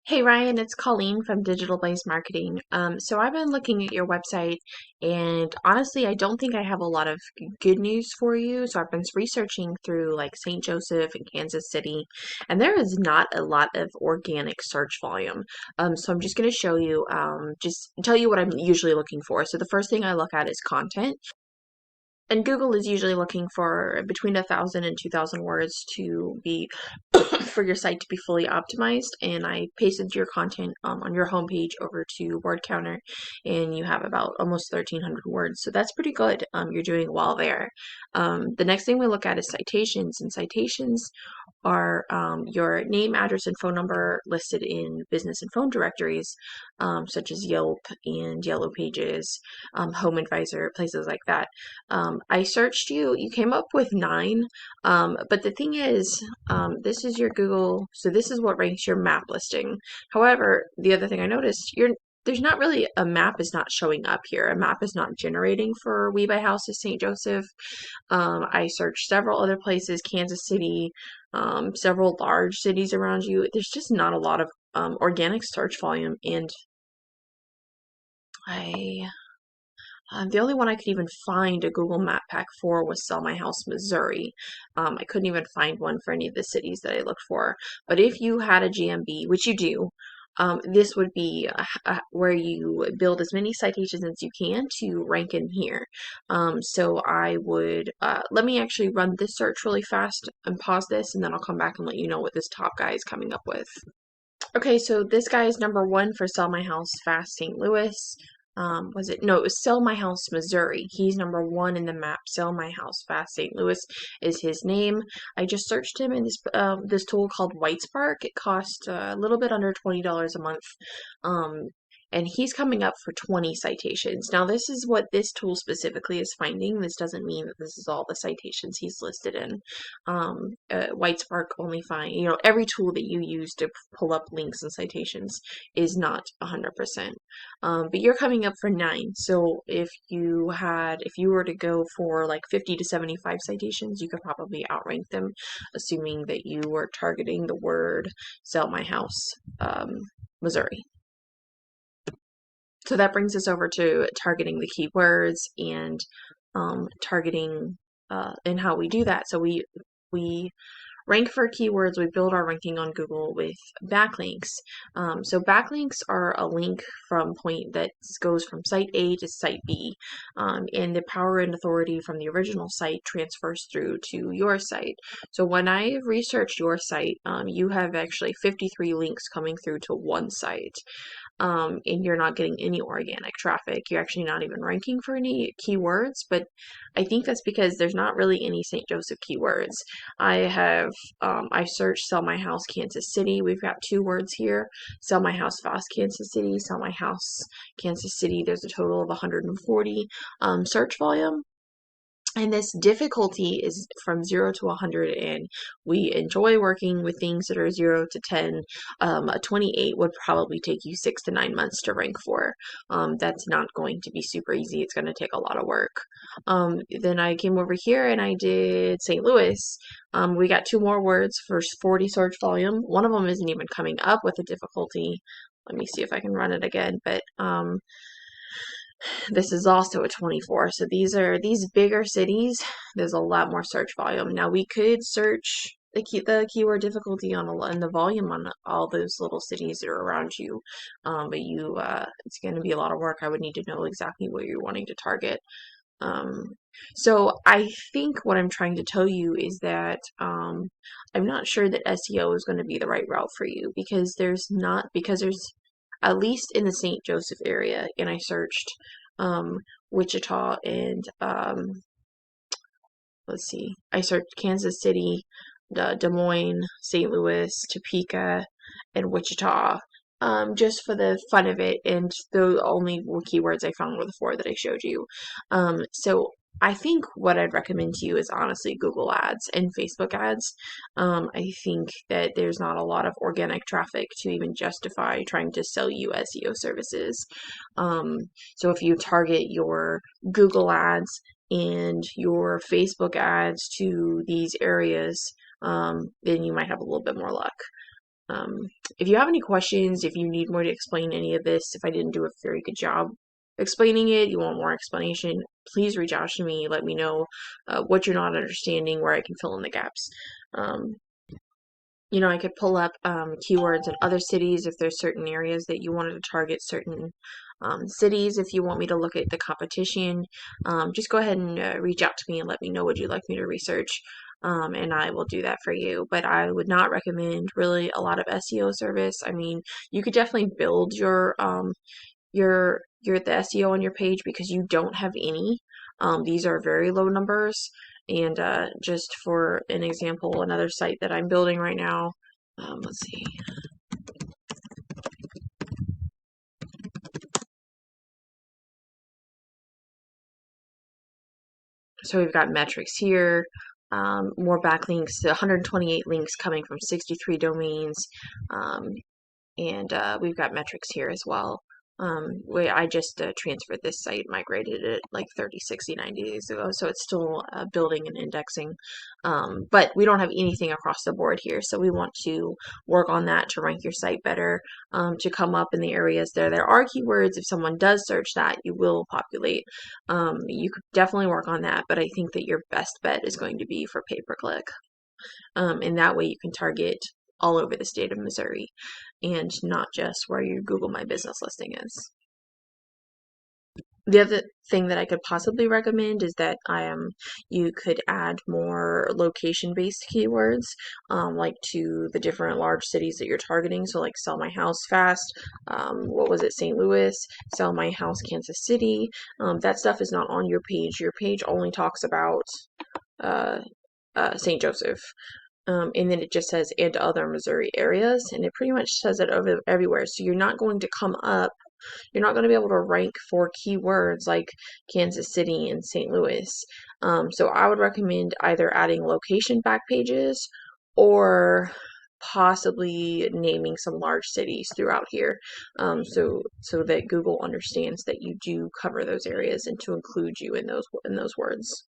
Hey Ryan, it's Colleen from Digital Blaze Marketing. So I've been looking at your website, and honestly, I don't think I have a lot of good news for you. So I've been researching through like St. Joseph and Kansas City, and there is not a lot of organic search volume. So I'm just going to show you, just tell you what I'm usually looking for. So the first thing I look at is content. And Google is usually looking for between 1,000 and 2,000 words to be for your site to be fully optimized. And I pasted your content on your homepage over to Word Counter, and you have about almost 1,300 words. So that's pretty good. You're doing well there. The next thing we look at is citations, and citations are your name, address, and phone number listed in business and phone directories, such as Yelp and Yellow Pages, Home Advisor, places like that. I searched you, you came up with 9, but the thing is, this is your Google, so this is what ranks your map listing. However, the other thing I noticed, there's not really a map is not showing up here. A map is not generating for We Buy Houses St. Joseph. I searched several other places, Kansas City, several large cities around you. There's just not a lot of organic search volume, and I the only one I could even find a Google Map pack for was Sell My House, Missouri. I couldn't even find one for any of the cities that I looked for. But if you had a GMB, which you do, this would be where you build as many citations as you can to rank in here. So I would, let me actually run this search really fast and pause this, and then I'll come back and let you know what this top guy is coming up with. Okay, so this guy is number 1 for Sell My House Fast St. Louis. Was it? No, it was Sell My House Missouri. He's number 1 in the map. Sell My House Fast St. Louis is his name. I just searched him in this tool called Whitespark. It costs a little bit under $20 a month. Um, and he's coming up for 20 citations. Now, this is what this tool specifically is finding. This doesn't mean that this is all the citations he's listed in. Whitespark only find, every tool that you use to pull up links and citations is not 100%. But you're coming up for 9. So if you were to go for like 50 to 75 citations, you could probably outrank them, assuming that you were targeting the word sell my house, Missouri. So that brings us over to targeting the keywords and targeting and how we do that. So we rank for keywords. We build our ranking on Google with backlinks. So backlinks are a link from point that goes from site A to site B, and the power and authority from the original site transfers through to your site. So when I researched your site, you have actually 53 links coming through to one site, and you're not getting any organic traffic. You're actually not even ranking for any keywords, but I think that's because there's not really any St. Joseph keywords. I searched sell my house Kansas City. We've got 2 words here. Sell my house fast Kansas City, sell my house Kansas City. There's a total of 140 search volume. And this difficulty is from 0 to 100, and we enjoy working with things that are 0 to 10. A 28 would probably take you 6 to 9 months to rank for. That's not going to be super easy. It's going to take a lot of work. Then I came over here and I did St. Louis. We got 2 more words for 40 search volume. One of them isn't even coming up with a difficulty. Let me see if I can run it again, but this is also a 24. So these bigger cities, there's a lot more search volume. Now we could search the keyword difficulty and the volume on all those little cities that are around you, but it's going to be a lot of work. I would need to know exactly what you're wanting to target. So I think what I'm trying to tell you is that I'm not sure that SEO is going to be the right route for you, because there's at least in the St. Joseph area, and I searched Wichita and let's see, I searched Kansas City, Des Moines, St. Louis, Topeka, and Wichita, just for the fun of it, and the only keywords I found were the 4 that I showed you. So I think what I'd recommend to you is honestly Google ads and Facebook ads. I think that there's not a lot of organic traffic to even justify trying to sell you SEO services. So if you target your Google ads and your Facebook ads to these areas, then you might have a little bit more luck. Um, if you have any questions, if you need more to explain any of this, if I didn't do a very good job explaining it, you want more explanation, please reach out to me. Let me know what you're not understanding, where I can fill in the gaps. Um, I could pull up keywords in other cities if there's certain areas that you wanted to target certain cities. If you want me to look at the competition, just go ahead and reach out to me and let me know what you'd like me to research. And I will do that for you. But I would not recommend really a lot of SEO service. I mean, you could definitely build your the SEO on your page because you don't have any. These are very low numbers. And just for an example, another site that I'm building right now, let's see. So we've got metrics here, more backlinks, 128 links coming from 63 domains, um, and we've got metrics here as well. I just transferred this site, migrated it like 30, 60, 90 days ago, so it's still building and indexing. But we don't have anything across the board here, so we want to work on that to rank your site better, to come up in the areas there are keywords. If someone does search that, you will populate. You could definitely work on that, but I think that your best bet is going to be for pay-per-click. And that way you can target all over the state of Missouri and not just where your Google My Business listing is. The other thing that I could possibly recommend is that you could add more location-based keywords, like to the different large cities that you're targeting. So like sell my house fast, what was it, St. Louis, sell my house Kansas City. That stuff is not on your page. Your page only talks about uh, St. Joseph. And then it just says and other Missouri areas, and it pretty much says it over everywhere. So you're not going to come up, you're not going to be able to rank for keywords like Kansas City and St. Louis. So I would recommend either adding location back pages or possibly naming some large cities throughout here, so that Google understands that you do cover those areas and to include you in those words.